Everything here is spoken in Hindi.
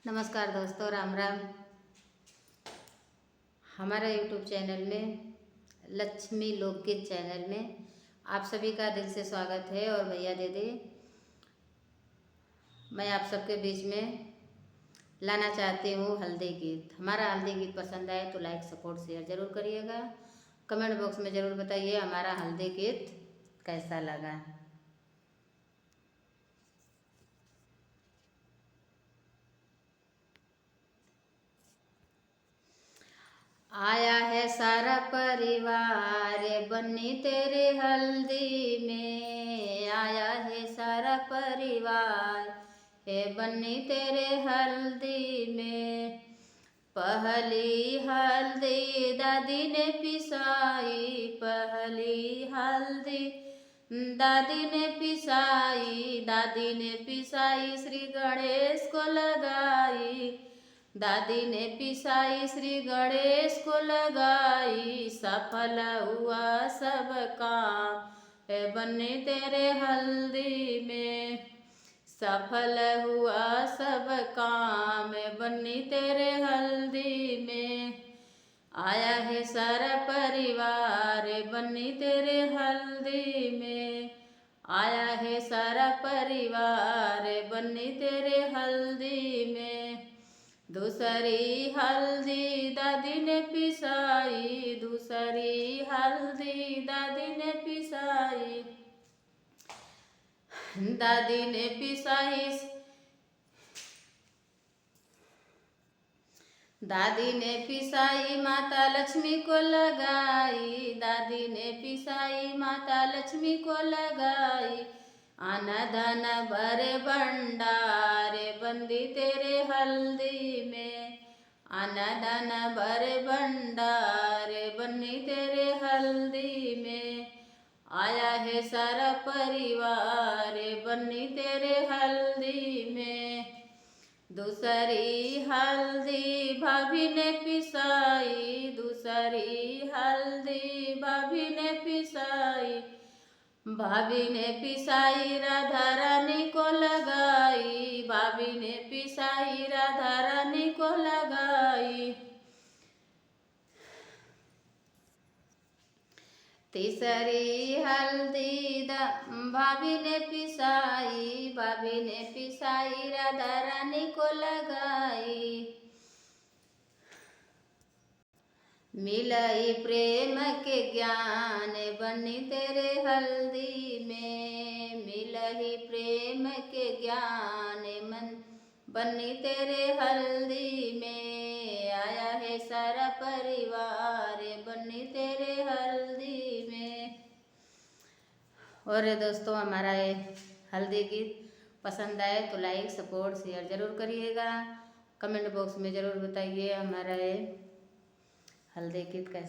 नमस्कार दोस्तों, राम राम। हमारा यूट्यूब चैनल में, लक्ष्मी लोकगीत चैनल में आप सभी का दिल से स्वागत है। और भैया दीदी, मैं आप सबके बीच में लाना चाहती हूँ हल्दी गीत। हमारा हल्दी गीत पसंद आए तो लाइक सपोर्ट शेयर ज़रूर करिएगा। कमेंट बॉक्स में ज़रूर बताइए हमारा हल्दी गीत कैसा लगा। आया है सारा परिवार बन्नी तेरे हल्दी में, आया है सारा परिवार है बन्नी तेरे हल्दी में। पहली हल्दी दादी ने पिसाई, पहली हल्दी दादी ने पिसाई, दादी ने पिसाई श्री गणेश को लगाई, दादी ने पिसाई श्री गणेश को लगाई। सफल हुआ सब काम है बन्नी तेरे हल्दी में, सफल हुआ सब काम है बन्नी तेरे हल्दी में। आया है सारा परिवार बन्नी तेरे हल्दी में, आया है सारा परिवार बन्नी तेरे हल्दी में। दूसरी हल्दी दादी ने पिसाई, दूसरी हल्दी दादी ने पिसाई, दादी ने पिसाई, दादी ने पिसाई माता लक्ष्मी को लगाई, दादी ने पिसाई माता लक्ष्मी को लगाई। आना दाना भरे भंडारे बंदी तेरे हल्दी में, आना दाना भरे भंडारे बन्नी तेरे हल्दी में। आया है सारा परिवार बन्नी तेरे हल्दी में। दूसरी हल्दी भाभी ने पिसाई, दूसरी हल्दी भाभी ने पिसाई, भाभी ने पिसाई राधा रानी को लगाई, भाभी ने पिसाई राधा रानी को लगाई। तीसरी हल्दी भाभी ने पिसाई, भाभी ने पिसाई राधा रानी को लगाई। मिलाई प्रेम के ज्ञान बन्नी तेरे हल्दी में, मिलाई प्रेम के ज्ञान मन बन्नी तेरे हल्दी में। आया है सारा परिवार बन्नी तेरे हल्दी में। और दोस्तों, हमारा ये हल्दी गीत पसंद आए तो लाइक सपोर्ट शेयर ज़रूर करिएगा। कमेंट बॉक्स में ज़रूर बताइए हमारा ये हल्दी गीत कैसा